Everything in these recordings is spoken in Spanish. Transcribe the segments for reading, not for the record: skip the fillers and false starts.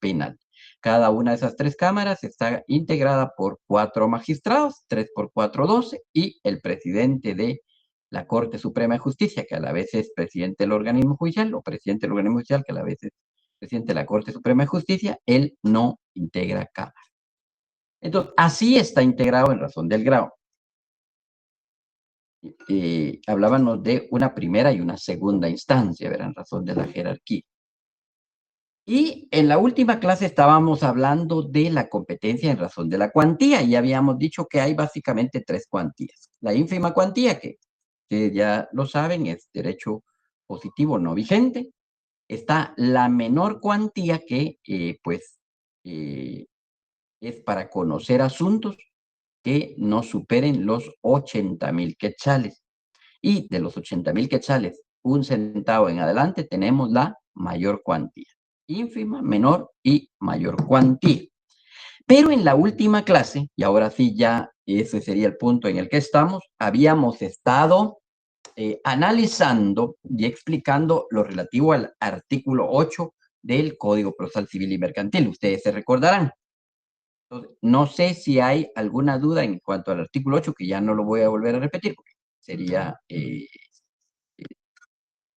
penal. Cada una de esas 3 cámaras está integrada por 4 magistrados, 3 por 4, 12, y el presidente de la Corte Suprema de Justicia, que a la vez es presidente del organismo judicial, o presidente del organismo judicial, que a la vez es presidente de la Corte Suprema de Justicia. Él no integra cámara. Entonces, así está integrado en razón del grado. Hablábamos de una primera y una segunda instancia, verán, razón de la jerarquía. Y en la última clase estábamos hablando de la competencia en razón de la cuantía, y habíamos dicho que hay básicamente 3 cuantías. La ínfima cuantía, que ya lo saben, es derecho positivo no vigente. Está la menor cuantía, que es para conocer asuntos que no superen los 80,000 quetzales. Y de los 80,000 quetzales, 1 centavo en adelante, tenemos la mayor cuantía. Ínfima, menor y mayor cuantía. Pero en la última clase, y ahora sí ya ese sería el punto en el que estamos, habíamos estado analizando y explicando lo relativo al artículo 8 del Código Procesal Civil y Mercantil. Ustedes se recordarán. Entonces, no sé si hay alguna duda en cuanto al artículo 8, que ya no lo voy a volver a repetir, porque sería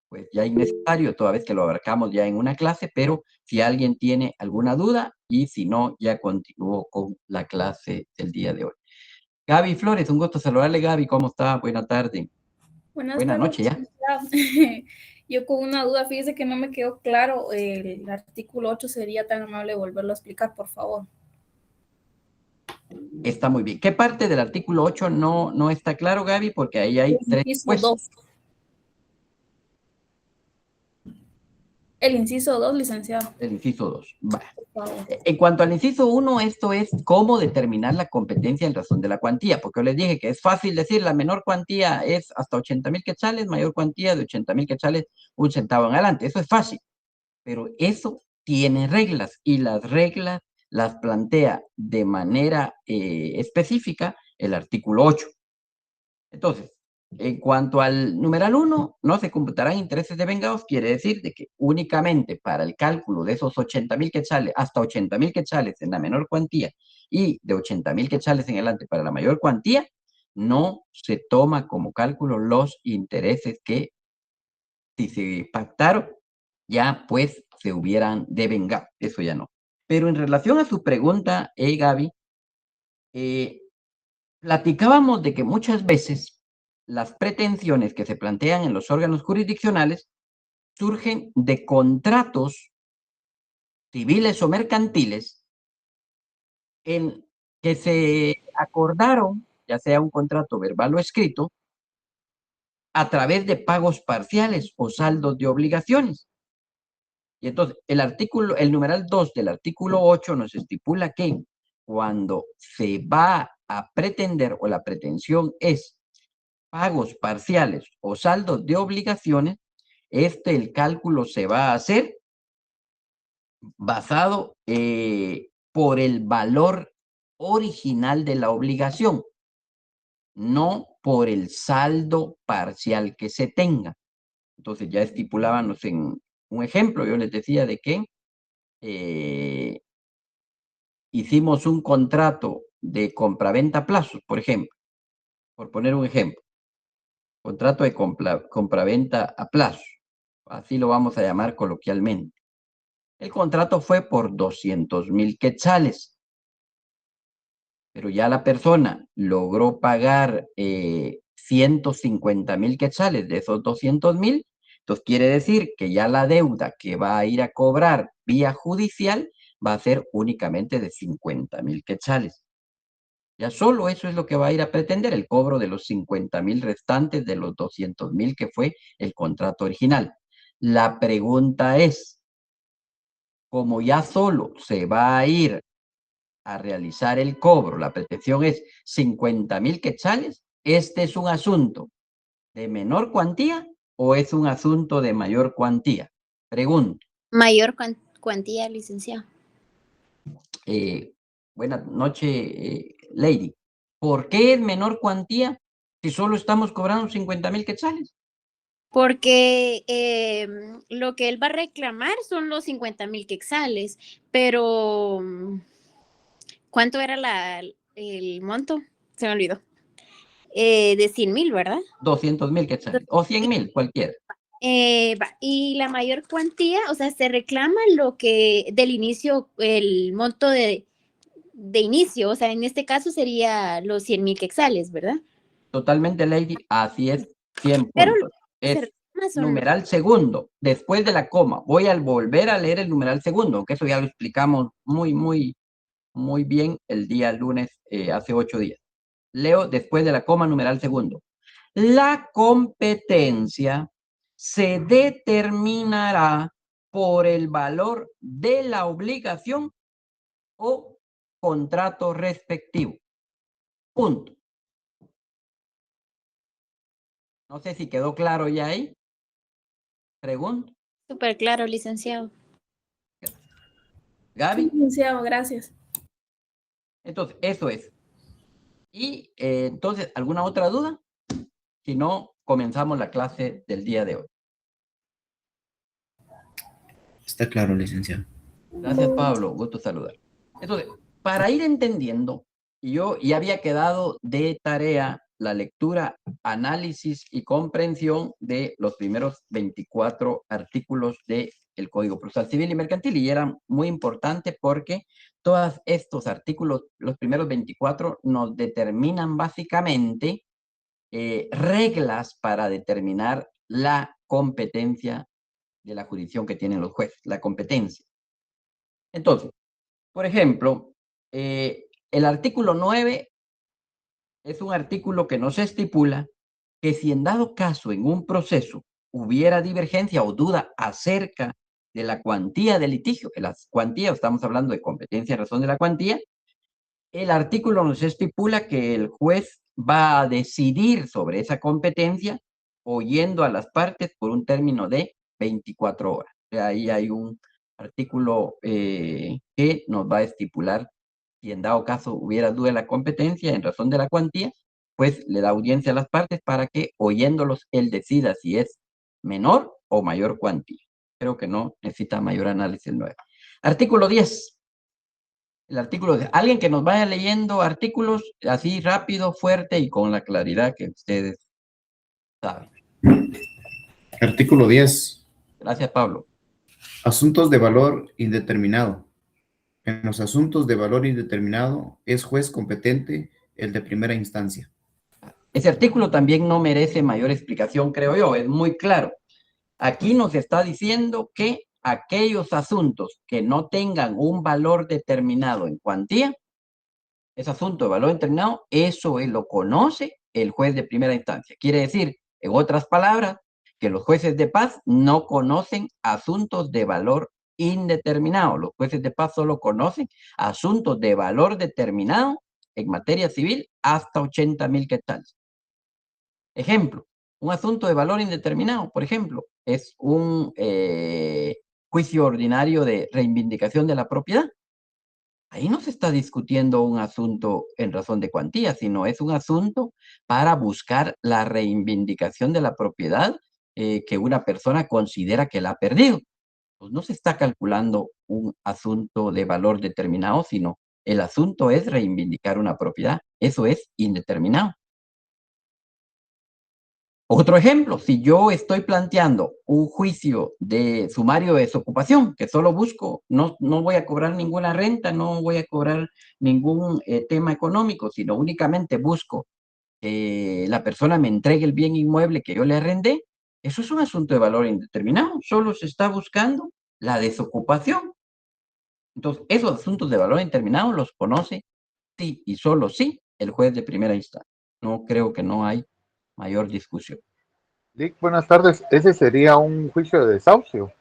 pues ya innecesario, toda vez que lo abarcamos ya en una clase, pero si alguien tiene alguna duda, y si no, ya continúo con la clase del día de hoy. Gaby Flores, un gusto saludarle. Gaby, ¿cómo está? Buena tarde. Buenas Buena tardes, noche ya. Yo con una duda, fíjese que no me quedó claro el artículo 8, sería tan amable volverlo a explicar, por favor. Está muy bien. ¿Qué parte del artículo 8 no está claro, Gaby? Porque ahí hay 3 Inciso puestos. 2. El inciso 2, licenciado. El inciso 2. Vale. Por favor. En cuanto al inciso 1, esto es cómo determinar la competencia en razón de la cuantía, porque yo les dije que es fácil decir la menor cuantía es hasta 80,000 quetzales, mayor cuantía de 80,000 quetzales, 1 centavo en adelante. Eso es fácil, pero eso tiene reglas, y las reglas las plantea de manera específica el artículo 8. Entonces, en cuanto al numeral 1, no se computarán intereses devengados, quiere decir de que únicamente para el cálculo de esos 80,000 quetzales, hasta 80,000 quetzales en la menor cuantía, y de 80,000 quetzales en adelante para la mayor cuantía, no se toma como cálculo los intereses que, si se pactaron, ya pues se hubieran devengado. Eso ya no. Pero en relación a su pregunta, Gaby, platicábamos de que muchas veces las pretensiones que se plantean en los órganos jurisdiccionales surgen de contratos civiles o mercantiles en que se acordaron, ya sea un contrato verbal o escrito, a través de pagos parciales o saldos de obligaciones. Y entonces, el numeral 2 del artículo 8 nos estipula que cuando se va a pretender, o la pretensión es pagos parciales o saldos de obligaciones, el cálculo se va a hacer basado por el valor original de la obligación, no por el saldo parcial que se tenga. Entonces ya estipulábamos en un ejemplo, yo les decía de que hicimos un contrato de compraventa a plazos, por ejemplo, por poner un ejemplo, contrato de compraventa a plazo, así lo vamos a llamar coloquialmente. El contrato fue por 200,000 quetzales, pero ya la persona logró pagar 150,000 quetzales de esos 200,000. Entonces quiere decir que ya la deuda que va a ir a cobrar vía judicial va a ser únicamente de 50,000 quetzales. Ya solo eso es lo que va a ir a pretender, el cobro de los 50,000 restantes de los 200,000 que fue el contrato original. La pregunta es, como ya solo se va a ir a realizar el cobro, la pretensión es 50,000 quetzales, ¿este es un asunto de menor cuantía o es un asunto de mayor cuantía? Pregunto. Mayor cuantía, licenciado. Buenas noches, Lady. ¿Por qué es menor cuantía si solo estamos cobrando 50,000 quetzales? Porque lo que él va a reclamar son los 50,000 quetzales, pero ¿cuánto era el monto? Se me olvidó. De 100,000, ¿verdad? 200,000 quetzales, o 100,000, cualquiera. Y la mayor cuantía, o sea, se reclama lo que del inicio, el monto de inicio, o sea, en este caso sería los 100,000 quetzales, ¿verdad? Totalmente, Lady, así es, 100 Pero puntos. se Es reclama son numeral segundo, después de la coma. Voy a volver a leer el numeral segundo, aunque eso ya lo explicamos muy bien el día lunes, hace 8 días. Leo después de la coma, numeral segundo. La competencia se determinará por el valor de la obligación o contrato respectivo. Punto. No sé si quedó claro ya ahí. Pregunto. súper claro, licenciado. Gaby. Licenciado, gracias. Entonces, eso es. Y entonces, ¿alguna otra duda? Si no, comenzamos la clase del día de hoy. Está claro, licenciado. Gracias, Pablo. Gusto saludar. Entonces, para ir entendiendo, yo ya había quedado de tarea la lectura, análisis y comprensión de los primeros 24 artículos del Código Procesal Civil y Mercantil, y era muy importante porque todos estos artículos, los primeros 24, nos determinan básicamente reglas para determinar la competencia de la jurisdicción que tienen los jueces, la competencia. Entonces, por ejemplo, el artículo 9 es un artículo que nos estipula que si en dado caso en un proceso hubiera divergencia o duda acerca de la cuantía del litigio, que las cuantías, estamos hablando de competencia en razón de la cuantía, el artículo nos estipula que el juez va a decidir sobre esa competencia oyendo a las partes por un término de 24 horas. O sea, ahí hay un artículo que nos va a estipular si en dado caso hubiera duda de la competencia en razón de la cuantía, pues le da audiencia a las partes para que oyéndolos él decida si es menor o mayor cuantía. Creo que no necesita mayor análisis el 9. Artículo 10. El artículo de alguien que nos vaya leyendo artículos así rápido, fuerte y con la claridad que ustedes saben. Artículo 10. Gracias, Pablo. Asuntos de valor indeterminado. En los asuntos de valor indeterminado es juez competente el de primera instancia. Ese artículo también no merece mayor explicación, creo yo, es muy claro. Aquí nos está diciendo que aquellos asuntos que no tengan un valor determinado en cuantía, ese asunto de valor determinado, eso lo conoce el juez de primera instancia. Quiere decir, en otras palabras, que los jueces de paz no conocen asuntos de valor indeterminado. Los jueces de paz solo conocen asuntos de valor determinado en materia civil hasta 80,000 quetzales. Ejemplo, un asunto de valor indeterminado, por ejemplo, es un juicio ordinario de reivindicación de la propiedad. Ahí no se está discutiendo un asunto en razón de cuantía, sino es un asunto para buscar la reivindicación de la propiedad que una persona considera que la ha perdido. Pues no se está calculando un asunto de valor determinado, sino el asunto es reivindicar una propiedad. Eso es indeterminado. Otro ejemplo, si yo estoy planteando un juicio de sumario de desocupación, que solo busco, no voy a cobrar ninguna renta, no voy a cobrar ningún tema económico, sino únicamente busco que la persona me entregue el bien inmueble que yo le arrendé, eso es un asunto de valor indeterminado, solo se está buscando la desocupación. Entonces, esos asuntos de valor indeterminado los conoce sí y solo sí el juez de primera instancia. No creo que no hay mayor discusión. Dick, buenas tardes. Ese sería un juicio de desahucio.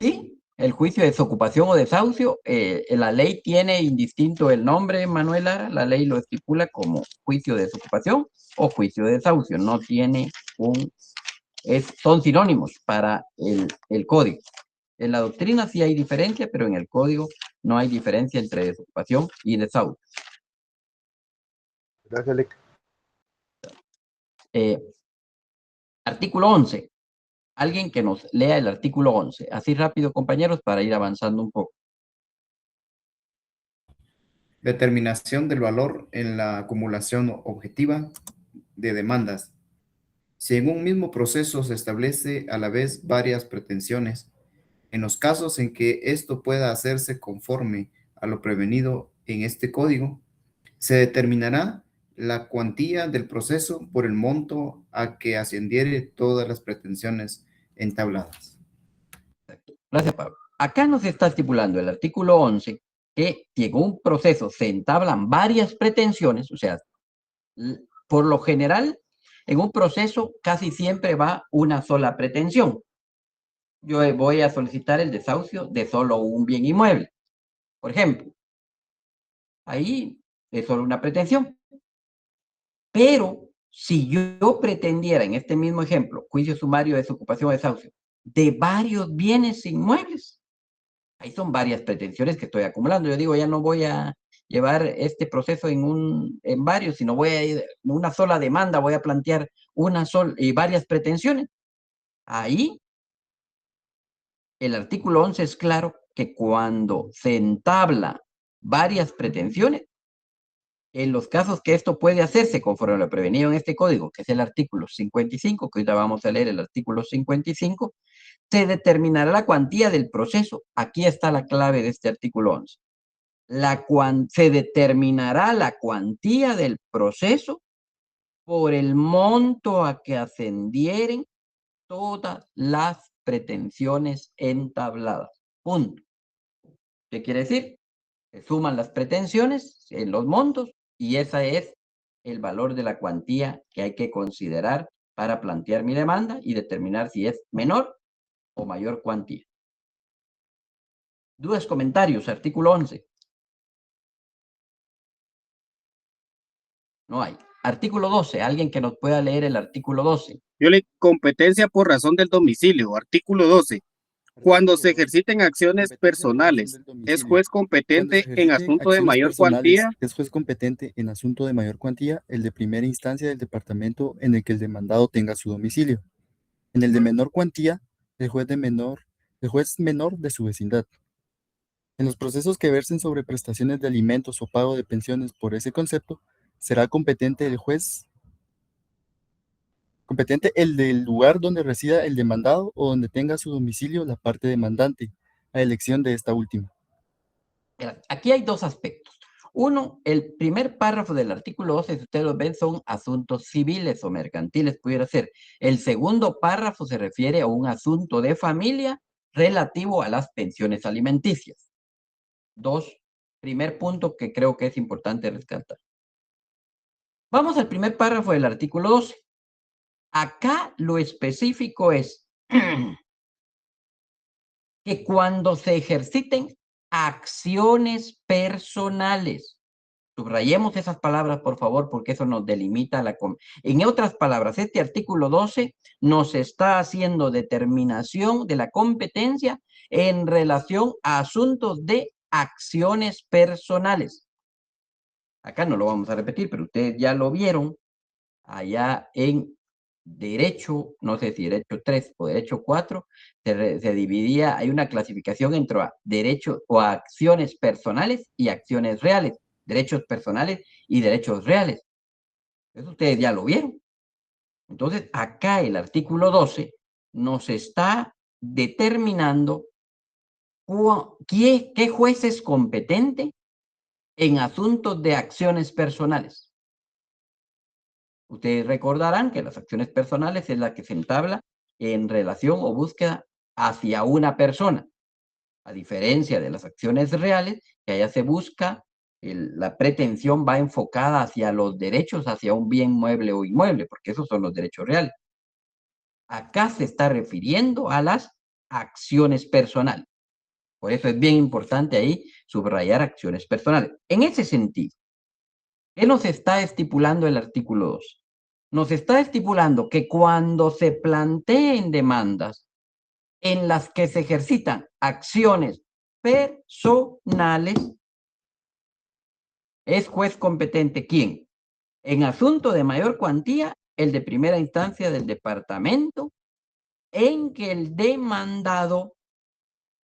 Sí, el juicio de desocupación o desahucio, la ley tiene indistinto el nombre, Manuela, la ley lo estipula como juicio de desocupación o juicio de desahucio, no tiene son sinónimos para el código. En la doctrina sí hay diferencia, pero en el código no hay diferencia entre desocupación y desahucio. Gracias, Lick. Artículo 11. Alguien que nos lea el artículo 11. Así rápido, compañeros, para ir avanzando un poco. Determinación del valor en la acumulación objetiva de demandas. Si en un mismo proceso se establece a la vez varias pretensiones, en los casos en que esto pueda hacerse conforme a lo prevenido en este código, se determinará la cuantía del proceso por el monto a que ascendiere todas las pretensiones entabladas. Gracias, Pablo. Acá nos está estipulando el artículo 11 que si en un proceso se entablan varias pretensiones, o sea, por lo general, en un proceso casi siempre va una sola pretensión. Yo voy a solicitar el desahucio de solo un bien inmueble. Por ejemplo, ahí es solo una pretensión. Pero si yo pretendiera, en este mismo ejemplo, juicio sumario, desocupación o desahucio, de varios bienes inmuebles, ahí son varias pretensiones que estoy acumulando. Yo digo, ya no voy a llevar este proceso en varios, sino voy a ir en una sola demanda, voy a plantear varias pretensiones. Ahí el artículo 11 es claro que cuando se entabla varias pretensiones, en los casos que esto puede hacerse conforme a lo prevenido en este código, que es el artículo 55, que ahorita vamos a leer el artículo 55, se determinará la cuantía del proceso. Aquí está la clave de este artículo 11. Se determinará la cuantía del proceso por el monto a que ascendieren todas las pretensiones entabladas. Punto. ¿Qué quiere decir? Se suman las pretensiones en los montos y ese es el valor de la cuantía que hay que considerar para plantear mi demanda y determinar si es menor o mayor cuantía. ¿Dudas, comentarios? Artículo 11. No hay. Artículo 12. Alguien que nos pueda leer el artículo 12. Competencia por razón del domicilio. Artículo 12. Cuando se ejerciten acciones personales, es juez competente en asunto de mayor cuantía. Es juez competente en asunto de mayor cuantía el de primera instancia del departamento en el que el demandado tenga su domicilio. En el de menor cuantía, el juez menor de su vecindad. En los procesos que versen sobre prestaciones de alimentos o pago de pensiones por ese concepto, será competente el del lugar donde resida el demandado o donde tenga su domicilio la parte demandante, a elección de esta última. Aquí hay dos aspectos. Uno, el primer párrafo del artículo 12, si ustedes lo ven, son asuntos civiles o mercantiles, pudiera ser. El segundo párrafo se refiere a un asunto de familia relativo a las pensiones alimenticias. Primer punto que creo que es importante rescatar. Vamos al primer párrafo del artículo 12. Acá lo específico es que cuando se ejerciten acciones personales, subrayemos esas palabras, por favor, porque eso nos delimita En otras palabras, este artículo 12 nos está haciendo determinación de la competencia en relación a asuntos de acciones personales. Acá no lo vamos a repetir, pero ustedes ya lo vieron allá en derecho, no sé si derecho 3 o derecho 4, se dividía, hay una clasificación entre derechos o acciones personales y acciones reales, derechos personales y derechos reales. Eso ustedes ya lo vieron. Entonces, acá el artículo 12 nos está determinando qué juez es competente en asuntos de acciones personales. Ustedes recordarán que las acciones personales es la que se entabla en relación o búsqueda hacia una persona, a diferencia de las acciones reales, que allá se busca, la pretensión va enfocada hacia los derechos, hacia un bien mueble o inmueble, porque esos son los derechos reales. Acá se está refiriendo a las acciones personales. Por eso es bien importante ahí subrayar acciones personales. En ese sentido, ¿qué nos está estipulando el artículo 2? Nos está estipulando que cuando se planteen demandas en las que se ejercitan acciones personales, es juez competente ¿quién? En asunto de mayor cuantía, el de primera instancia del departamento en que el demandado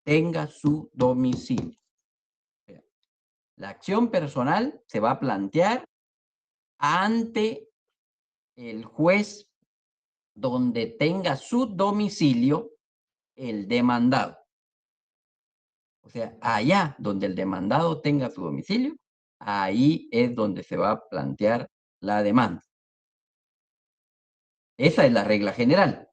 tenga su domicilio. La acción personal se va a plantear ante el juez donde tenga su domicilio el demandado. O sea, allá donde el demandado tenga su domicilio, ahí es donde se va a plantear la demanda. Esa es la regla general.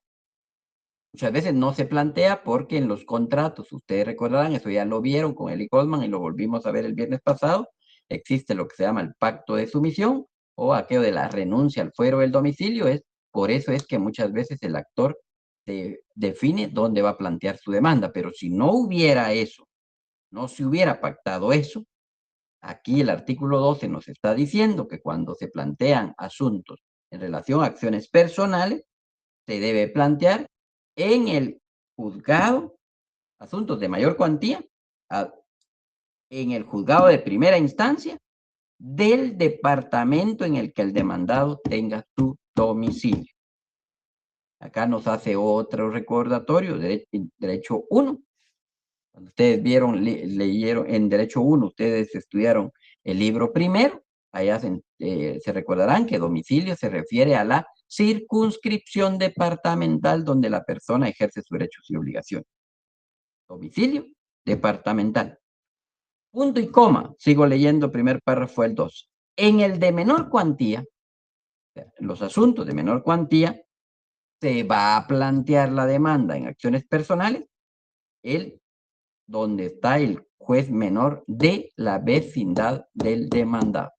Muchas veces no se plantea porque en los contratos, ustedes recordarán, eso ya lo vieron con Eli Goldman y lo volvimos a ver el viernes pasado, existe lo que se llama el pacto de sumisión o aquello de la renuncia al fuero del domicilio. Por eso es que muchas veces el actor define dónde va a plantear su demanda, pero si no hubiera eso, no se hubiera pactado eso, aquí el artículo 12 nos está diciendo que cuando se plantean asuntos en relación a acciones personales, se debe plantear en el juzgado, asuntos de mayor cuantía, en el juzgado de primera instancia del departamento en el que el demandado tenga su domicilio. Acá nos hace otro recordatorio, derecho 1. Cuando ustedes leyeron en derecho 1, ustedes estudiaron el libro primero, allá se recordarán que domicilio se refiere a la circunscripción departamental donde la persona ejerce sus derechos y obligaciones. Domicilio departamental. Punto y coma. Sigo leyendo primer párrafo del 2. En el de menor cuantía, los asuntos de menor cuantía, se va a plantear la demanda en acciones personales, donde está el juez menor de la vecindad del demandado.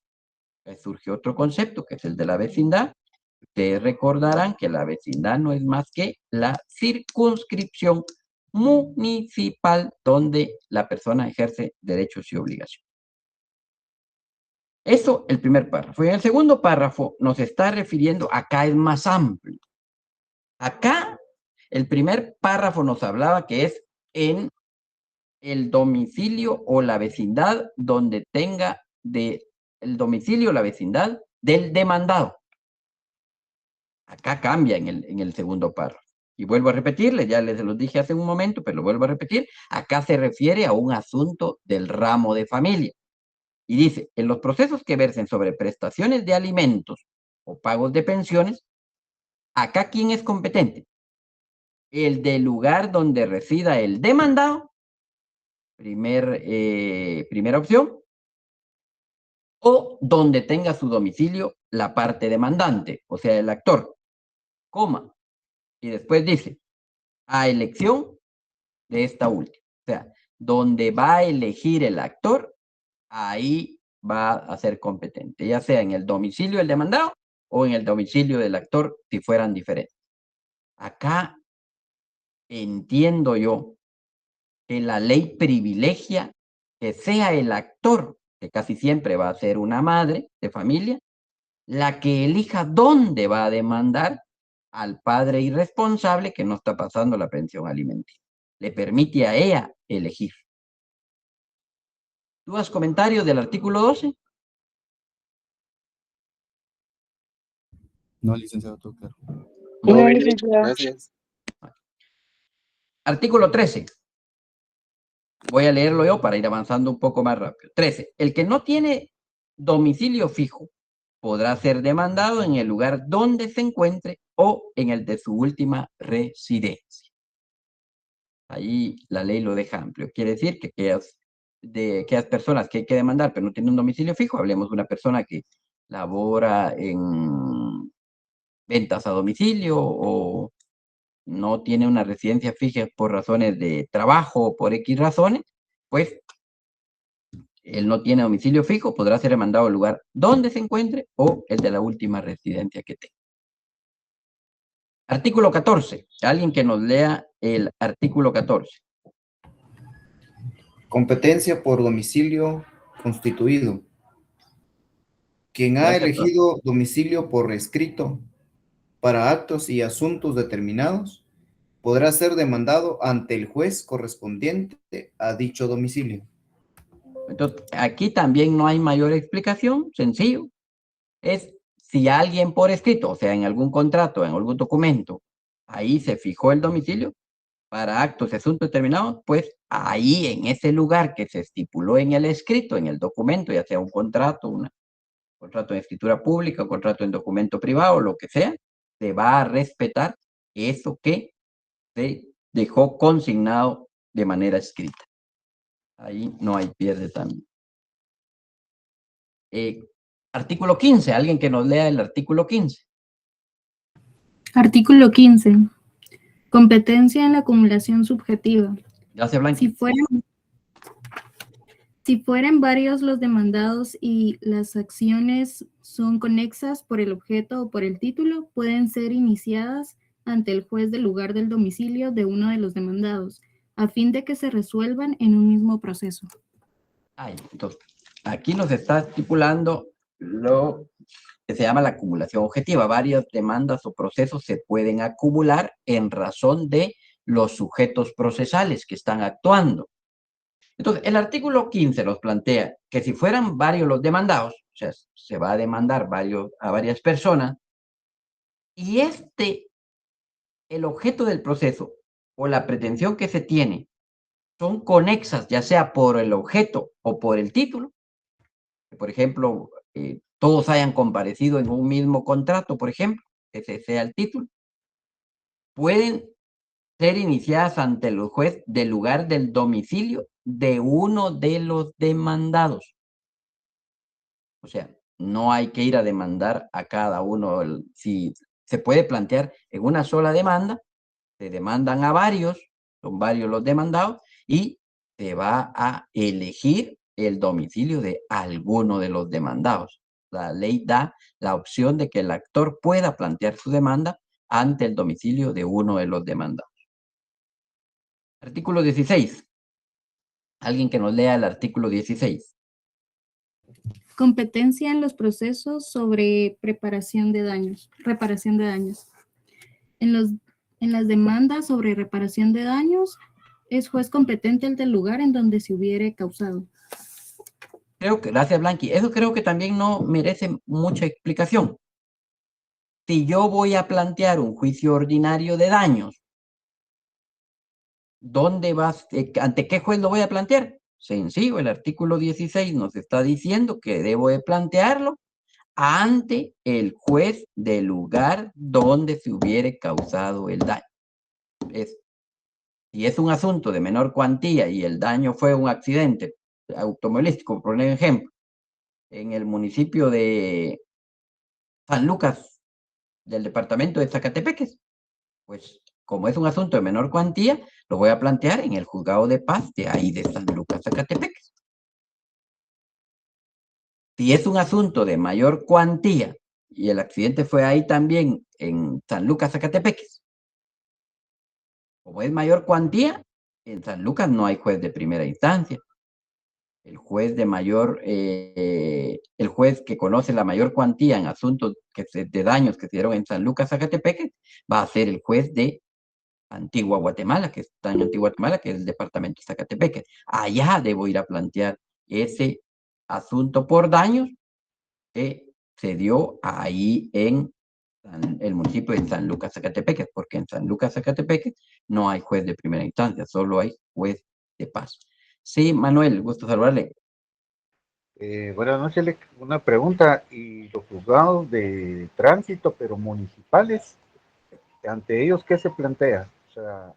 Surge otro concepto que es el de la vecindad. Ustedes recordarán que la vecindad no es más que la circunscripción municipal donde la persona ejerce derechos y obligaciones. Eso, el primer párrafo. Y en el segundo párrafo nos está refiriendo, acá es más amplio. Acá, el primer párrafo nos hablaba que es en el domicilio o la vecindad donde tenga el domicilio o la vecindad del demandado. Acá cambia en el segundo párrafo. Y vuelvo a repetirles, ya les lo dije hace un momento, pero lo vuelvo a repetir. Acá se refiere a un asunto del ramo de familia. Y dice, en los procesos que versen sobre prestaciones de alimentos o pagos de pensiones, acá ¿quién es competente? El del lugar donde resida el demandado, primera opción, o donde tenga su domicilio la parte demandante, o sea, el actor, coma. Y después dice, a elección de esta última. O sea, donde va a elegir el actor, ahí va a ser competente, ya sea en el domicilio del demandado o en el domicilio del actor, si fueran diferentes. Acá entiendo yo que la ley privilegia que sea el actor, que casi siempre va a ser una madre de familia, la que elija dónde va a demandar al padre irresponsable que no está pasando la pensión alimenticia. Le permite a ella elegir. ¿Dudas, comentarios del artículo 12? No, licenciado, todo claro. No, gracias. Artículo 13. Voy a leerlo yo para ir avanzando un poco más rápido. 13. El que no tiene domicilio fijo podrá ser demandado en el lugar donde se encuentre o en el de su última residencia. Ahí la ley lo deja amplio. Quiere decir que aquellas personas que hay que demandar pero no tienen un domicilio fijo, hablemos de una persona que labora en ventas a domicilio o no tiene una residencia fija por razones de trabajo o por X razones, pues él no tiene domicilio fijo, podrá ser demandado al lugar donde se encuentre o el de la última residencia que tenga. Artículo 14. Alguien que nos lea el artículo 14. Competencia por domicilio constituido. Quien ha Gracias, elegido domicilio por escrito para actos y asuntos determinados podrá ser demandado ante el juez correspondiente a dicho domicilio. Entonces, aquí también no hay mayor explicación, sencillo. Es si alguien por escrito, o sea, en algún contrato, en algún documento, ahí se fijó el domicilio para actos y asuntos determinados, pues ahí en ese lugar que se estipuló en el escrito, en el documento, ya sea un contrato, un contrato en escritura pública, un contrato en documento privado, lo que sea, se va a respetar eso que se dejó consignado de manera escrita. Ahí no hay pierde también. Artículo 15, alguien que nos lea el artículo 15. Artículo 15. Competencia en la acumulación subjetiva. Gracias, Blanca. Si fueren varios los demandados y las acciones son conexas por el objeto o por el título, pueden ser iniciadas ante el juez del lugar del domicilio de uno de los demandados, a fin de que se resuelvan en un mismo proceso. Entonces, aquí nos está estipulando lo que se llama la acumulación objetiva. Varias demandas o procesos se pueden acumular en razón de los sujetos procesales que están actuando. Entonces, el artículo 15 nos plantea que si fueran varios los demandados, o sea, se va a demandar a varias personas, y el objeto del proceso o la pretensión que se tiene son conexas, ya sea por el objeto o por el título. Por ejemplo, todos hayan comparecido en un mismo contrato, por ejemplo, ese sea el título, pueden ser iniciadas ante el juez del lugar del domicilio de uno de los demandados. O sea, no hay que ir a demandar a cada uno. Si se puede plantear en una sola demanda, se demandan a varios, son varios los demandados, y se va a elegir el domicilio de alguno de los demandados. La ley da la opción de que el actor pueda plantear su demanda ante el domicilio de uno de los demandados. Artículo 16. Alguien que nos lea el artículo 16. Competencia en los procesos sobre reparación de daños. En las demandas sobre reparación de daños, es juez competente el del lugar en donde se hubiere causado. Creo que, gracias, Blanqui, eso creo que también no merece mucha explicación. Si yo voy a plantear un juicio ordinario de daños, ¿ante qué juez lo voy a plantear? Sencillo, el artículo 16 nos está diciendo que debo de plantearlo ante el juez del lugar donde se hubiere causado el daño. Si es un asunto de menor cuantía y el daño fue un accidente automovilístico, por ejemplo, en el municipio de San Lucas del departamento de Zacatepeques, pues como es un asunto de menor cuantía, lo voy a plantear en el juzgado de paz de ahí de San Lucas, Zacatepeques. Si es un asunto de mayor cuantía y el accidente fue ahí también en San Lucas, Zacatepeques, como es mayor cuantía, en San Lucas no hay juez de primera instancia. El juez el juez que conoce la mayor cuantía en asuntos de daños que se dieron en San Lucas, Zacatepeques, va a ser el juez de Antigua Guatemala, que está en Antigua Guatemala, que es el departamento de Zacatepeques. Allá debo ir a plantear ese asunto por daños que se dio ahí en el municipio de San Lucas, Zacatepeques, porque en San Lucas, Zacatepeques no hay juez de primera instancia, solo hay juez de paz. Sí, Manuel, gusto saludarle. Buenas noches, una pregunta. ¿Y los juzgados de tránsito, pero municipales, ante ellos qué se plantea? O sea,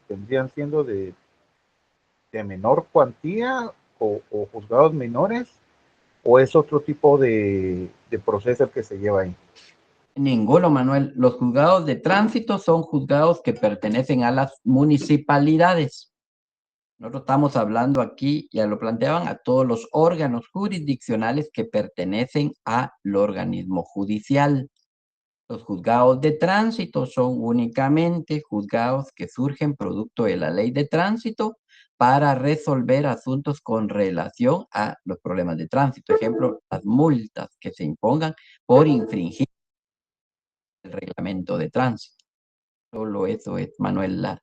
tendrían siendo de menor cuantía o juzgados menores, o es otro tipo de proceso el que se lleva ahí? Ninguno, Manuel. Los juzgados de tránsito son juzgados que pertenecen a las municipalidades. Nosotros estamos hablando aquí, ya lo planteaban, a todos los órganos jurisdiccionales que pertenecen al organismo judicial. Los juzgados de tránsito son únicamente juzgados que surgen producto de la ley de tránsito para resolver asuntos con relación a los problemas de tránsito. Ejemplo, las multas que se impongan por infringir el reglamento de tránsito. Solo eso es, Manuel Lara.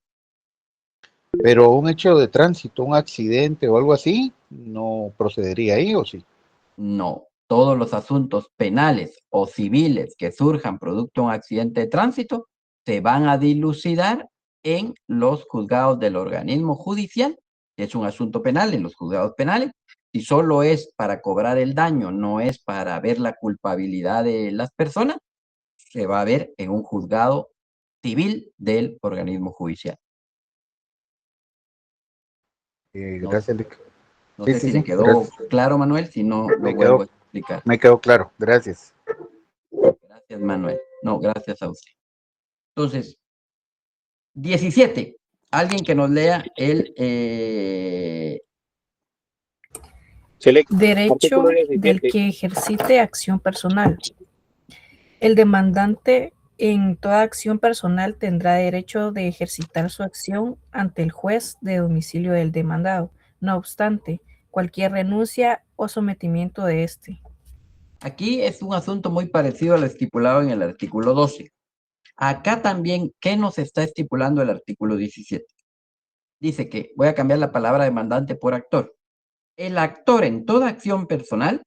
Pero un hecho de tránsito, un accidente o algo así, no procedería ahí, ¿o sí? No, todos los asuntos penales o civiles que surjan producto de un accidente de tránsito se van a dilucidar en los juzgados del organismo judicial. Es un asunto penal en los juzgados penales. Si solo es para cobrar el daño, no es para ver la culpabilidad de las personas, se va a ver en un juzgado civil del organismo judicial. Gracias, Lic. No Sí, sé sí, si sí, le quedó gracias. claro, Manuel, si no, lo Me vuelvo quedó, a explicar. me quedó claro, gracias. Gracias, Manuel. No, gracias a usted. Entonces, 17. Alguien que nos lea el... Select. Derecho Artículo del 17. que ejercite acción personal. El demandante en toda acción personal tendrá derecho de ejercitar su acción ante el juez de domicilio del demandado, no obstante, cualquier renuncia o sometimiento de éste. Aquí es un asunto muy parecido al estipulado en el artículo 12. Acá también, ¿qué nos está estipulando el artículo 17? Dice que, voy a cambiar la palabra demandante por actor. El actor en toda acción personal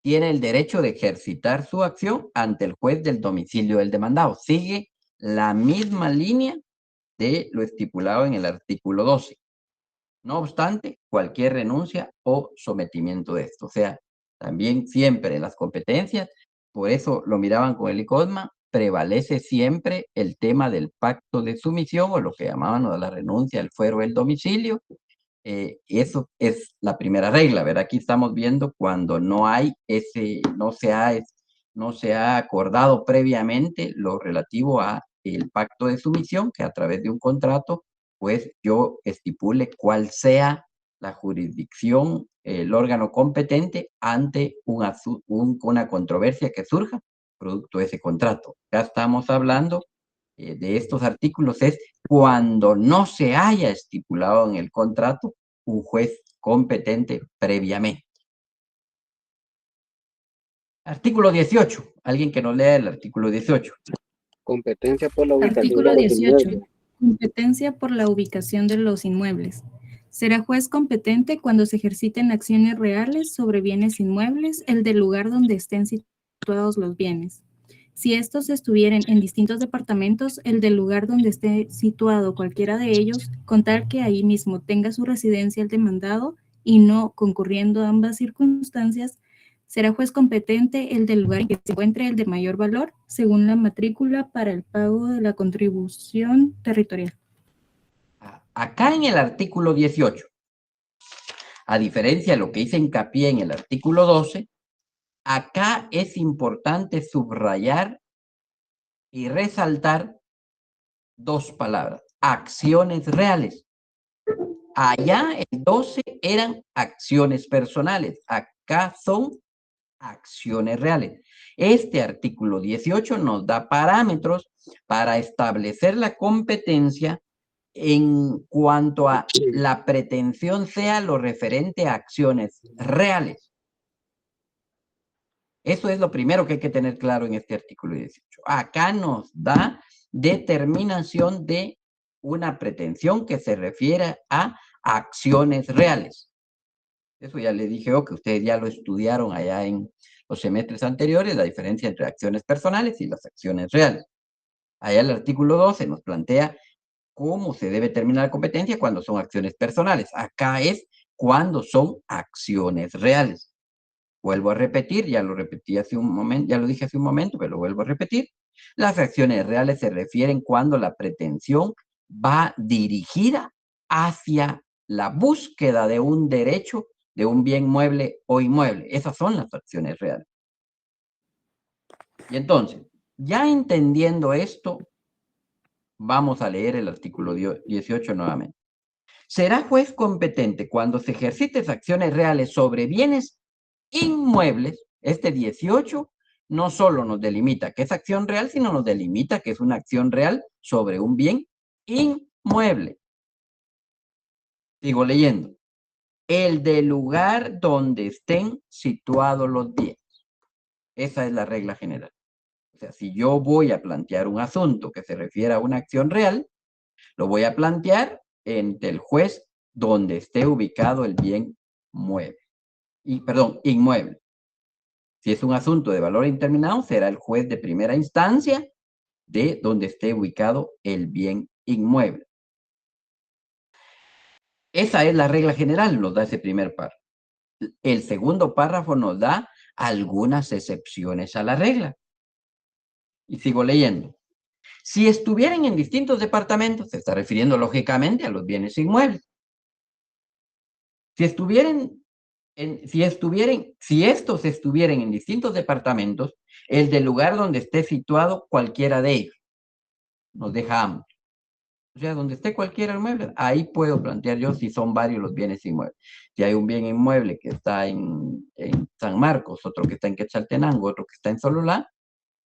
tiene el derecho de ejercitar su acción ante el juez del domicilio del demandado. Sigue la misma línea de lo estipulado en el artículo 12. No obstante, cualquier renuncia o sometimiento de esto. O sea, también siempre las competencias, por eso lo miraban con el ICOSMA, prevalece siempre el tema del pacto de sumisión o lo que llamaban la renuncia, el fuero del domicilio. Eso es la primera regla, ¿verdad? Aquí estamos viendo cuando no hay no se ha acordado previamente lo relativo a el pacto de sumisión, que a través de un contrato, pues yo estipule cuál sea la jurisdicción, el órgano competente ante una controversia que surja producto de ese contrato. Ya estamos hablando de estos artículos es cuando no se haya estipulado en el contrato un juez competente previamente. Artículo 18. Alguien que no lea el artículo 18. Competencia por la ubicación Artículo de los 18. inmuebles. Competencia por la ubicación de los inmuebles. Será juez competente cuando se ejerciten acciones reales sobre bienes inmuebles, el del lugar donde estén situados los bienes. Si estos estuvieran en distintos departamentos, el del lugar donde esté situado cualquiera de ellos, con tal que ahí mismo tenga su residencia el demandado y no concurriendo ambas circunstancias, será juez competente el del lugar en que se encuentre el de mayor valor, según la matrícula para el pago de la contribución territorial. Acá en el artículo 18, a diferencia de lo que hice hincapié en el artículo 12, acá es importante subrayar y resaltar dos palabras: acciones reales. Allá el 12 eran acciones personales, acá son acciones reales. Este artículo 18 nos da parámetros para establecer la competencia en cuanto a la pretensión sea lo referente a acciones reales. Eso es lo primero que hay que tener claro en este artículo 18. Acá nos da determinación de una pretensión que se refiere a acciones reales. Eso ya les dije que ustedes ya lo estudiaron allá en los semestres anteriores, la diferencia entre acciones personales y las acciones reales. Allá el artículo 12 nos plantea cómo se debe terminar la competencia cuando son acciones personales. Acá es cuando son acciones reales. Vuelvo a repetir, ya lo repetí hace un momento, ya lo dije hace un momento, pero lo vuelvo a repetir. Las acciones reales se refieren cuando la pretensión va dirigida hacia la búsqueda de un derecho, de un bien mueble o inmueble. Esas son las acciones reales. Y entonces, ya entendiendo esto, vamos a leer el artículo 18 nuevamente. Será juez competente cuando se ejerciten acciones reales sobre bienes inmuebles. Este 18 no solo nos delimita que es acción real, sino nos delimita que es una acción real sobre un bien inmueble. Sigo leyendo. El del lugar donde estén situados los bienes. Esa es la regla general. O sea, si yo voy a plantear un asunto que se refiere a una acción real, lo voy a plantear ante el juez donde esté ubicado el bien inmueble. Si es un asunto de valor indeterminado, será el juez de primera instancia de donde esté ubicado el bien inmueble. Esa es la regla general, nos da ese primer párrafo. El segundo párrafo nos da algunas excepciones a la regla. Y sigo leyendo. Si estuvieran en distintos departamentos, se está refiriendo lógicamente a los bienes inmuebles. Si estos estuvieran en distintos departamentos, el del lugar donde esté situado cualquiera de ellos. Nos deja amplio. O sea, donde esté cualquier inmueble, ahí puedo plantear yo si son varios los bienes inmuebles. Si hay un bien inmueble que está en San Marcos, otro que está en Quetzaltenango, otro que está en Sololá,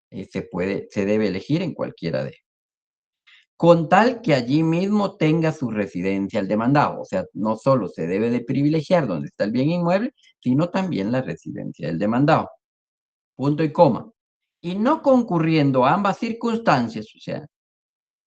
se debe elegir en cualquiera de ellos. Con tal que allí mismo tenga su residencia el demandado. O sea, no solo se debe de privilegiar donde está el bien inmueble, sino también la residencia del demandado. Punto y coma. Y no concurriendo a ambas circunstancias, o sea,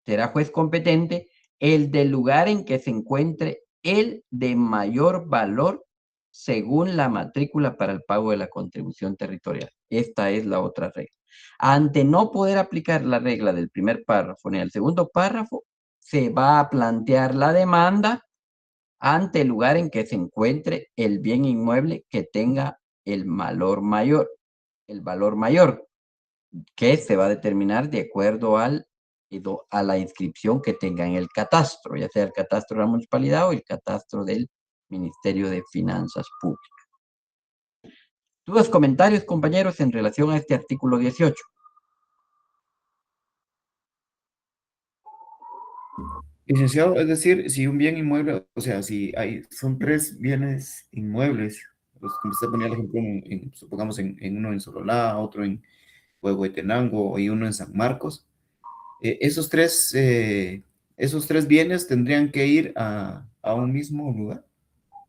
será juez competente el del lugar en que se encuentre el de mayor valor según la matrícula para el pago de la contribución territorial. Esta es la otra regla. Ante no poder aplicar la regla del primer párrafo ni del segundo párrafo, se va a plantear la demanda ante el lugar en que se encuentre el bien inmueble que tenga el valor mayor. El valor mayor, que se va a determinar de acuerdo a la inscripción que tenga en el catastro, ya sea el catastro de la municipalidad o el catastro del Ministerio de Finanzas Públicas. ¿Dudas, comentarios, compañeros, en relación a este artículo 18? Licenciado, es decir, si un bien inmueble, o sea, si son 3 bienes inmuebles, pues, como usted ponía el ejemplo, supongamos en uno en Sololá, otro en Huehuetenango y uno en San Marcos, esos tres bienes tendrían que ir a un mismo lugar,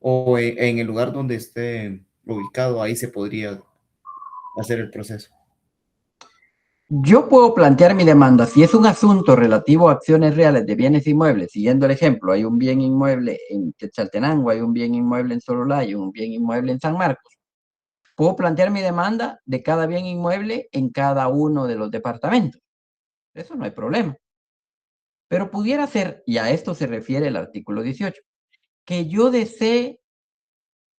o en el lugar donde esté ubicado, ahí se podría hacer el proceso. Yo puedo plantear mi demanda si es un asunto relativo a acciones reales de bienes inmuebles. Siguiendo el ejemplo, hay un bien inmueble en Quetzaltenango, hay un bien inmueble en Sololá y un bien inmueble en San Marcos. Puedo plantear mi demanda de cada bien inmueble en cada uno de los departamentos. Eso no hay problema. Pero pudiera ser, y a esto se refiere el artículo 18, que yo desee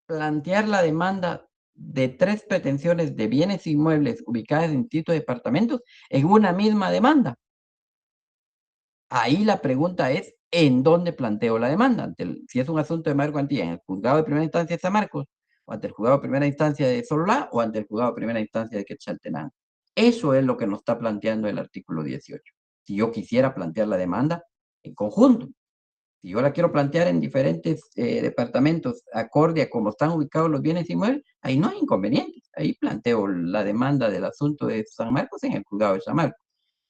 plantear la demanda de 3 pretensiones de bienes inmuebles ubicadas en distintos departamentos en una misma demanda. Ahí la pregunta es, ¿en dónde planteo la demanda? Si es un asunto de mayor cuantía, ¿en el juzgado de primera instancia de San Marcos, o ante el juzgado de primera instancia de Sololá, o ante el juzgado de primera instancia de Quetzaltenango? Eso es lo que nos está planteando el artículo 18. Si yo quisiera plantear la demanda en conjunto, si yo la quiero plantear en diferentes departamentos, acorde a cómo están ubicados los bienes inmuebles, ahí no hay inconvenientes. Ahí planteo la demanda del asunto de San Marcos en el juzgado de San Marcos.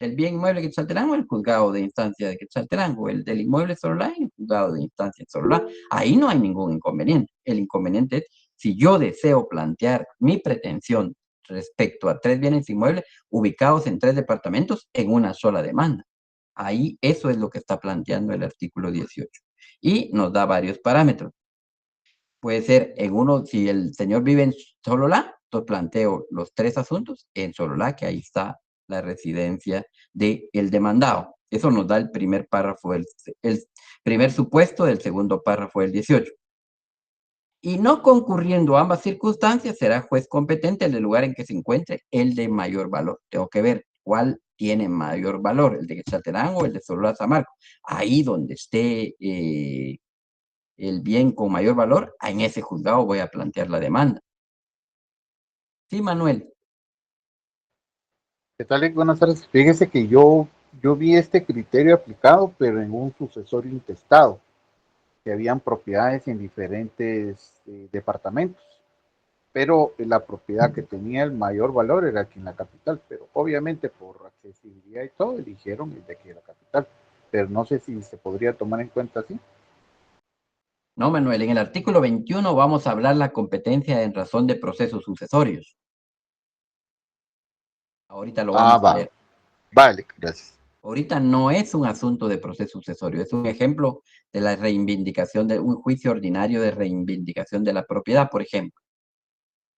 El bien inmueble de Quetzaltenango en el juzgado de instancia de Quetzaltenango. El del inmueble Sololá en el juzgado de instancia de Sololá. Ahí no hay ningún inconveniente. El inconveniente es si yo deseo plantear mi pretensión respecto a 3 bienes inmuebles ubicados en 3 departamentos en una sola demanda. Ahí eso es lo que está planteando el artículo 18. Y nos da varios parámetros. Puede ser en uno, si el señor vive en Sololá, entonces planteo los 3 asuntos en Sololá, que ahí está la residencia del demandado. Eso nos da el primer párrafo, el primer supuesto del segundo párrafo del 18. Y no concurriendo a ambas circunstancias, será juez competente el del lugar en que se encuentre el de mayor valor. Tengo que ver cuál tiene mayor valor, el de Quetzaltenango o el de Sololá San Marcos. Ahí donde esté el bien con mayor valor, en ese juzgado voy a plantear la demanda. Sí, Manuel. ¿Qué tal? Buenas tardes. Fíjese que yo vi este criterio aplicado, pero en un sucesorio intestado, que habían propiedades en diferentes departamentos, pero la propiedad que tenía el mayor valor era aquí en la capital, pero obviamente por accesibilidad y todo, eligieron el de aquí en la capital, pero no sé si se podría tomar en cuenta así. No, Manuel, en el artículo 21 vamos a hablar la competencia en razón de procesos sucesorios. Ahorita lo vamos a ver. Vale, gracias. Ahorita no es un asunto de proceso sucesorio, es un ejemplo de la reivindicación de un juicio ordinario de reivindicación de la propiedad, por ejemplo.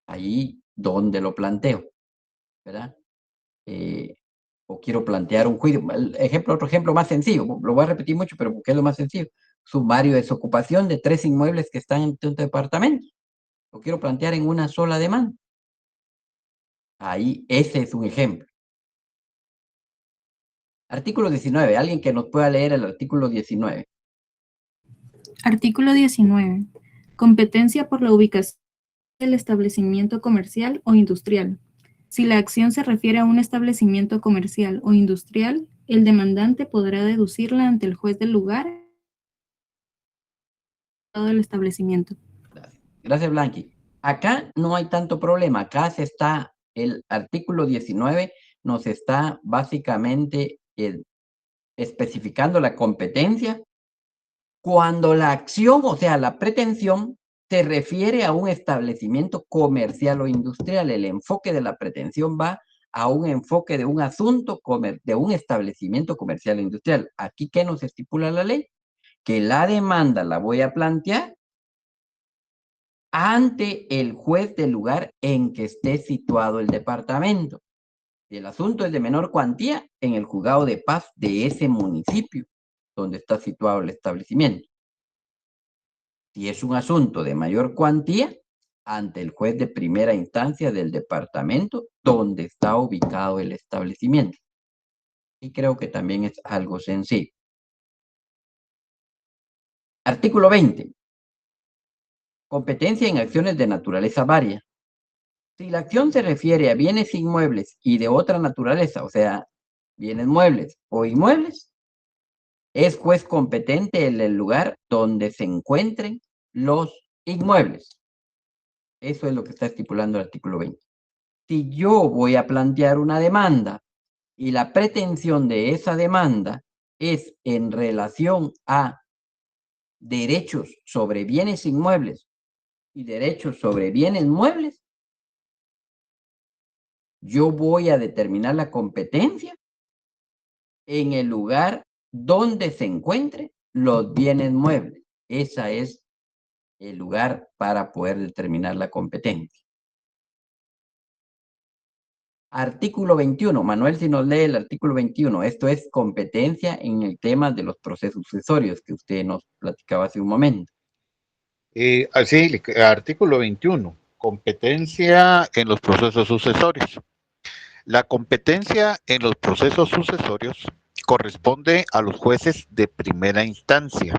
Ahí dónde lo planteo, ¿verdad? O quiero plantear un juicio. Otro ejemplo más sencillo, lo voy a repetir mucho, pero porque es lo más sencillo. Sumario de desocupación de 3 inmuebles que están en un departamento. Lo quiero plantear en una sola demanda. Ahí, ese es un ejemplo. Artículo 19. Alguien que nos pueda leer el artículo 19. Artículo 19. Competencia por la ubicación del establecimiento comercial o industrial. Si la acción se refiere a un establecimiento comercial o industrial, el demandante podrá deducirla ante el juez del lugar del establecimiento. Gracias, Blanqui. Acá no hay tanto problema. Acá se está, el artículo 19 nos está básicamente especificando la competencia cuando la acción, o sea, la pretensión, se refiere a un establecimiento comercial o industrial. El enfoque de la pretensión va a un enfoque de un asunto, de un establecimiento comercial o industrial. Aquí, ¿qué nos estipula la ley? Que la demanda la voy a plantear ante el juez del lugar en que esté situado el departamento. Si el asunto es de menor cuantía, en el juzgado de paz de ese municipio donde está situado el establecimiento. Si es un asunto de mayor cuantía, ante el juez de primera instancia del departamento donde está ubicado el establecimiento. Y creo que también es algo sencillo. Artículo 20. Competencia en acciones de naturaleza varia. Si la acción se refiere a bienes inmuebles y de otra naturaleza, o sea, bienes muebles o inmuebles, es juez competente en el lugar donde se encuentren los inmuebles. Eso es lo que está estipulando el artículo 20. Si yo voy a plantear una demanda y la pretensión de esa demanda es en relación a derechos sobre bienes inmuebles y derechos sobre bienes muebles, yo voy a determinar la competencia en el lugar donde se encuentren los bienes muebles. Ese es el lugar para poder determinar la competencia. Artículo 21. Manuel, si nos lee el artículo 21. Esto es competencia en el tema de los procesos sucesorios que usted nos platicaba hace un momento. Así, artículo 21. Competencia en los procesos sucesorios. La competencia en los procesos sucesorios corresponde a los jueces de primera instancia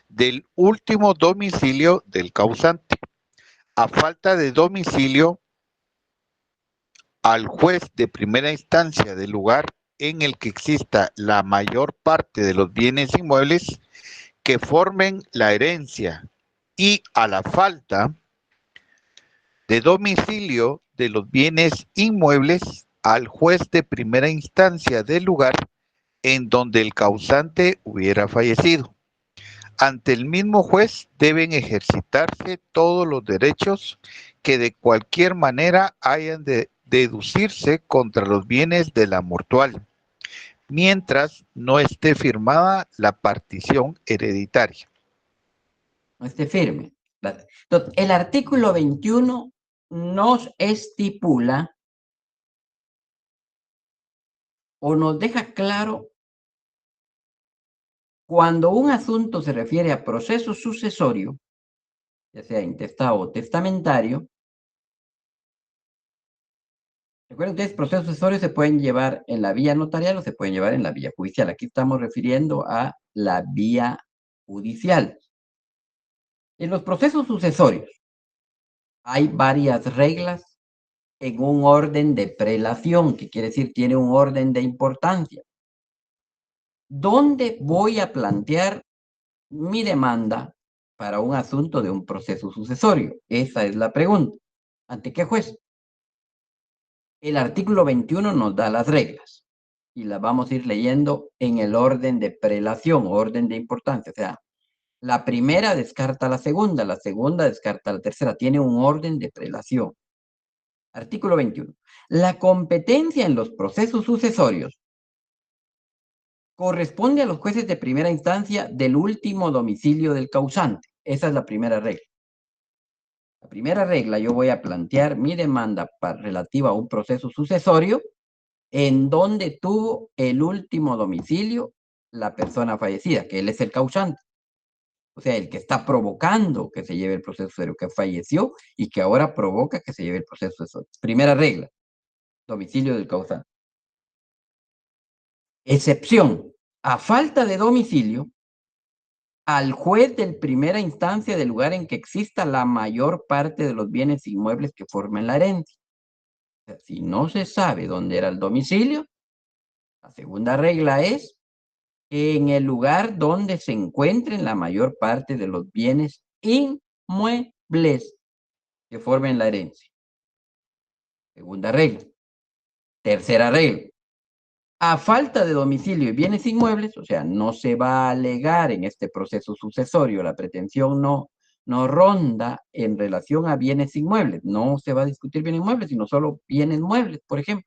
del último domicilio del causante. A falta de domicilio, al juez de primera instancia del lugar en el que exista la mayor parte de los bienes inmuebles que formen la herencia, y a la falta de domicilio de los bienes inmuebles, al juez de primera instancia del lugar en donde el causante hubiera fallecido. Ante el mismo juez deben ejercitarse todos los derechos que de cualquier manera hayan de deducirse contra los bienes de la mortual, mientras no esté firmada la partición hereditaria. No esté firme. Entonces, el artículo 21 nos estipula o nos deja claro cuando un asunto se refiere a proceso sucesorio, ya sea intestado o testamentario. Recuerden ustedes, procesos sucesorios se pueden llevar en la vía notarial o se pueden llevar en la vía judicial. Aquí estamos refiriendo a la vía judicial. En los procesos sucesorios hay varias reglas en un orden de prelación, que quiere decir tiene un orden de importancia. ¿Dónde voy a plantear mi demanda para un asunto de un proceso sucesorio? Esa es la pregunta. ¿Ante qué juez? El artículo 21 nos da las reglas y las vamos a ir leyendo en el orden de prelación, orden de importancia. O sea, la primera descarta a la segunda descarta a la tercera. Tiene un orden de prelación. Artículo 21. La competencia en los procesos sucesorios corresponde a los jueces de primera instancia del último domicilio del causante. Esa es la primera regla. primera regla, yo voy a plantear mi demanda relativa a un proceso sucesorio en donde tuvo el último domicilio la persona fallecida, que él es el causante. O sea, el que está provocando que se lleve el proceso sucesorio, que falleció y que ahora provoca que se lleve el proceso sucesorio. Primera regla, domicilio del causante. Excepción, a falta de domicilio, al juez de primera instancia del lugar en que exista la mayor parte de los bienes inmuebles que formen la herencia. O sea, si no se sabe dónde era el domicilio, la segunda regla es en el lugar donde se encuentren la mayor parte de los bienes inmuebles que formen la herencia. Segunda regla. Tercera regla. A falta de domicilio y bienes inmuebles, o sea, no se va a alegar en este proceso sucesorio, la pretensión no ronda en relación a bienes inmuebles, no se va a discutir bienes inmuebles, sino solo bienes muebles, por ejemplo.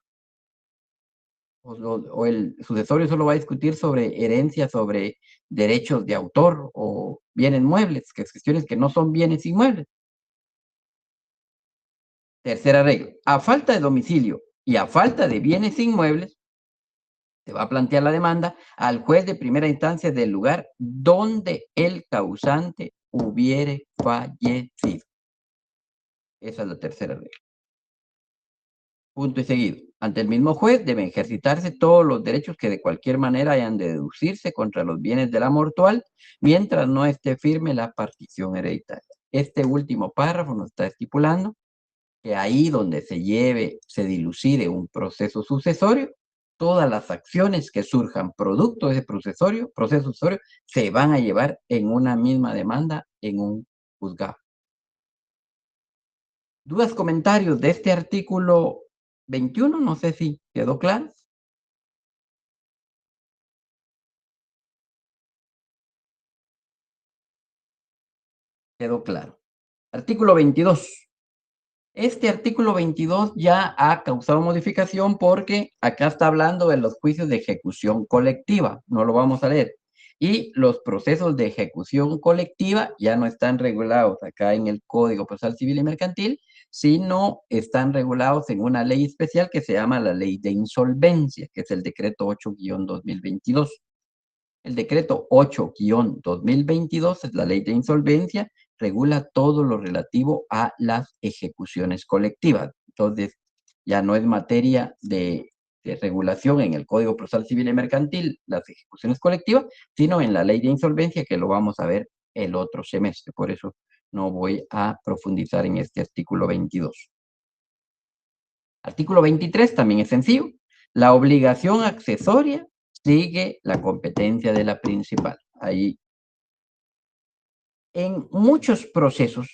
O el sucesorio solo va a discutir sobre herencia, sobre derechos de autor o bienes muebles, que es cuestiones que no son bienes inmuebles. Tercera regla, a falta de domicilio y a falta de bienes inmuebles, se va a plantear la demanda al juez de primera instancia del lugar donde el causante hubiere fallecido. Esa es la tercera regla. Punto y seguido. Ante el mismo juez deben ejercitarse todos los derechos que de cualquier manera hayan de deducirse contra los bienes de la mortual mientras no esté firme la partición hereditaria. Este último párrafo nos está estipulando que ahí donde se dilucide un proceso sucesorio, todas las acciones que surjan producto de ese proceso sucesorio, se van a llevar en una misma demanda en un juzgado. ¿Dudas, comentarios de este artículo 21? No sé si quedó claro. Quedó claro. Artículo 22. Este artículo 22 ya ha causado modificación porque acá está hablando de los juicios de ejecución colectiva. No lo vamos a leer. Y los procesos de ejecución colectiva ya no están regulados acá en el Código Procesal Civil y Mercantil, sino están regulados en una ley especial que se llama la Ley de Insolvencia, que es el Decreto 8-2022. El Decreto 8-2022 es la Ley de Insolvencia, regula todo lo relativo a las ejecuciones colectivas. Entonces, ya no es materia de regulación en el Código Procesal Civil y Mercantil, las ejecuciones colectivas, sino en la Ley de Insolvencia, que lo vamos a ver el otro semestre. Por eso no voy a profundizar en este artículo 22. Artículo 23 también es sencillo. La obligación accesoria sigue la competencia de la principal. Ahí, en muchos procesos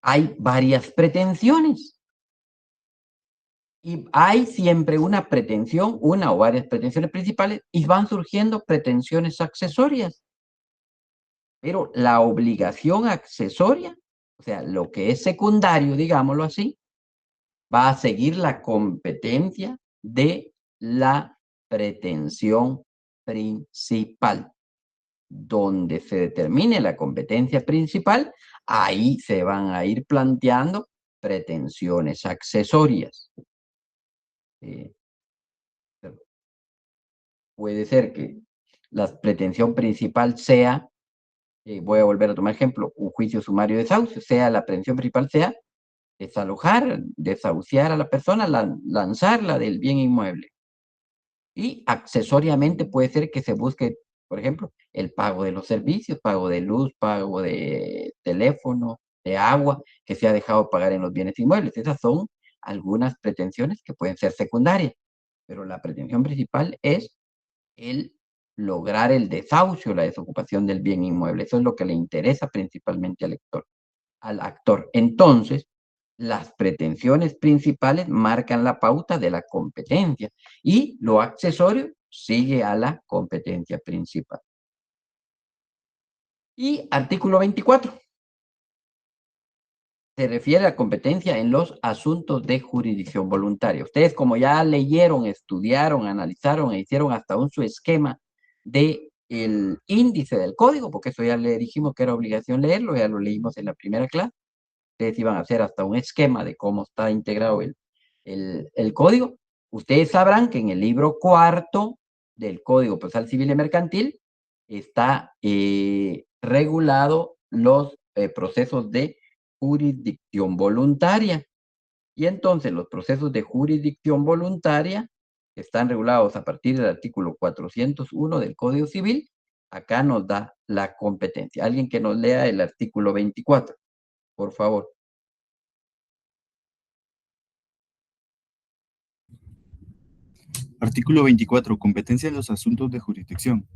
hay varias pretensiones. Y hay siempre una pretensión, una o varias pretensiones principales, y van surgiendo pretensiones accesorias. Pero la obligación accesoria, o sea, lo que es secundario, digámoslo así, va a seguir la competencia de la pretensión principal. Donde se determine la competencia principal, ahí se van a ir planteando pretensiones accesorias. Puede ser que la pretensión principal sea, voy a volver a tomar ejemplo, un juicio sumario de desahucio, sea la pretensión principal sea desalojar, desahuciar a la persona, lanzarla del bien inmueble. Y accesoriamente puede ser que se busque, por ejemplo, el pago de los servicios, pago de luz, pago de teléfono, de agua, que se ha dejado pagar en los bienes inmuebles. Esas son algunas pretensiones que pueden ser secundarias, pero la pretensión principal es el lograr el desahucio, la desocupación del bien inmueble. Eso es lo que le interesa principalmente al actor. Entonces, las pretensiones principales marcan la pauta de la competencia y lo accesorio sigue a la competencia principal. Y artículo 24. Se refiere a competencia en los asuntos de jurisdicción voluntaria. Ustedes, como ya leyeron, estudiaron, analizaron e hicieron hasta un su esquema del índice del código, porque eso ya le dijimos que era obligación leerlo, ya lo leímos en la primera clase. ustedes iban a hacer hasta un esquema de cómo está integrado el código. Ustedes sabrán que en el libro 4 del Código Procesal Civil y Mercantil está regulado los procesos de jurisdicción voluntaria. Y entonces los procesos de jurisdicción voluntaria están regulados a partir del artículo 401 del Código Civil. Acá nos da la competencia. Alguien que nos lea el artículo 24, por favor. Artículo 24. Competencia en los asuntos de jurisdicción.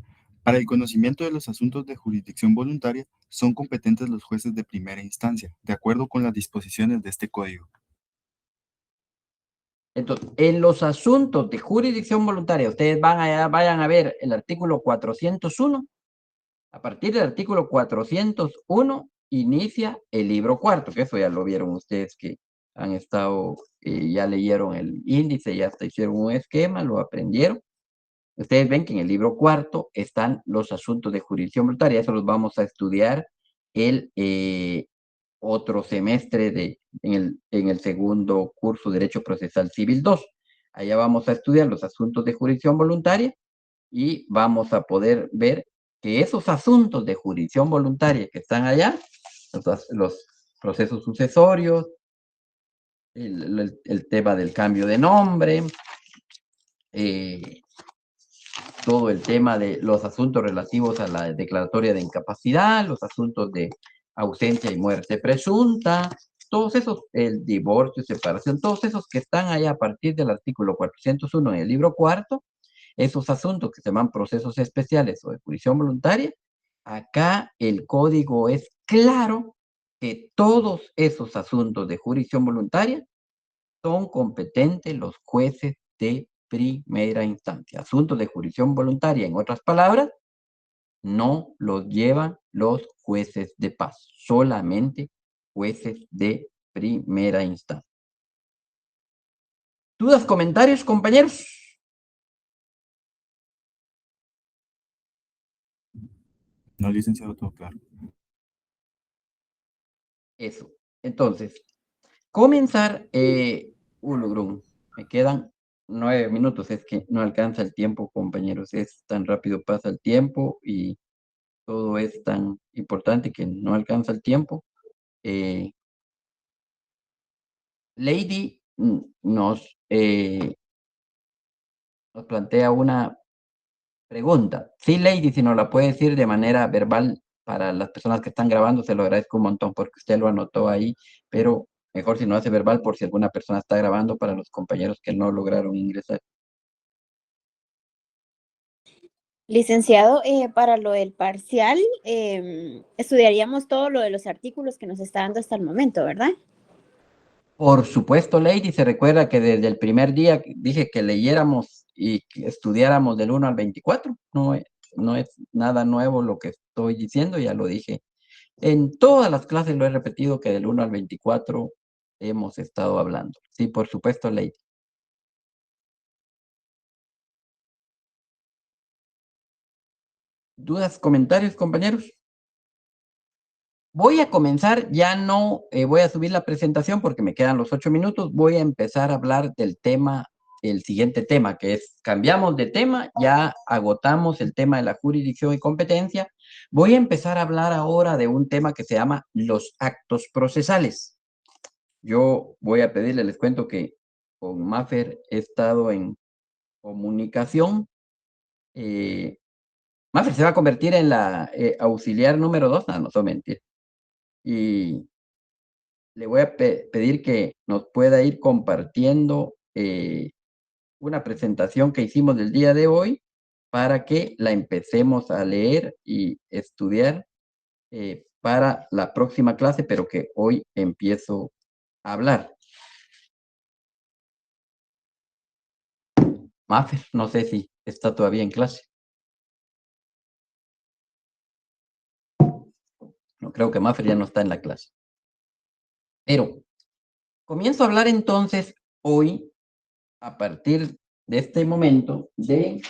Para el conocimiento de los asuntos de jurisdicción voluntaria, son competentes los jueces de primera instancia, de acuerdo con las disposiciones de este código. Entonces, en los asuntos de jurisdicción voluntaria, ustedes vayan a ver el artículo 401. A partir del artículo 401 inicia el libro cuarto, que eso ya lo vieron ustedes que han estado, ya leyeron el índice, ya hasta hicieron un esquema, lo aprendieron. Ustedes ven que en el libro cuarto están los asuntos de jurisdicción voluntaria. Eso los vamos a estudiar el otro semestre en el segundo curso Derecho Procesal Civil 2. Allá vamos a estudiar los asuntos de jurisdicción voluntaria y vamos a poder ver que esos asuntos de jurisdicción voluntaria que están allá, los procesos sucesorios, el tema del cambio de nombre, todo el tema de los asuntos relativos a la declaratoria de incapacidad, los asuntos de ausencia y muerte presunta, todos esos, el divorcio, separación, todos esos que están allá a partir del artículo 401 en el libro cuarto, esos asuntos que se llaman procesos especiales o de jurisdicción voluntaria, acá el código es claro que todos esos asuntos de jurisdicción voluntaria son competentes los jueces de primera instancia. Asuntos de jurisdicción voluntaria, en otras palabras, no los llevan los jueces de paz, solamente jueces de primera instancia. ¿Dudas, comentarios, compañeros? No, licenciado, todo claro. Eso. Entonces, comenzar, Ulugrum. Me quedan 9 minutos, es que no alcanza el tiempo, compañeros. Es tan rápido pasa el tiempo y todo es tan importante que no alcanza el tiempo. Lady nos plantea una pregunta. Sí, Lady, si nos la puede decir de manera verbal para las personas que están grabando, se lo agradezco un montón porque usted lo anotó ahí, pero mejor si no hace verbal por si alguna persona está grabando para los compañeros que no lograron ingresar. Licenciado, para lo del parcial, estudiaríamos todo lo de los artículos que nos está dando hasta el momento, ¿verdad? Por supuesto, Lady, se recuerda que desde el primer día dije que leyéramos y que estudiáramos del 1 al 24. No es nada nuevo lo que estoy diciendo, ya lo dije. En todas las clases lo he repetido que del 1 al 24 hemos estado hablando. Sí, por supuesto, Lady. ¿Dudas, comentarios, compañeros? Voy a comenzar, ya no voy a subir la presentación porque me quedan los 8 minutos. Voy a empezar a hablar del tema, el siguiente tema, que es, cambiamos de tema, ya agotamos el tema de la jurisdicción y competencia. Voy a empezar a hablar ahora de un tema que se llama los actos procesales. Yo voy a pedirle, les cuento que con Maffer he estado en comunicación. Maffer se va a convertir en la auxiliar número 2, no soy mentira. Y le voy a pedir que nos pueda ir compartiendo una presentación que hicimos del día de hoy para que la empecemos a leer y estudiar para la próxima clase, pero que hoy empiezo a hablar. Maffer, no sé si está todavía en clase. No, creo que Maffer ya no está en la clase. Pero comienzo a hablar entonces hoy, a partir de este momento, de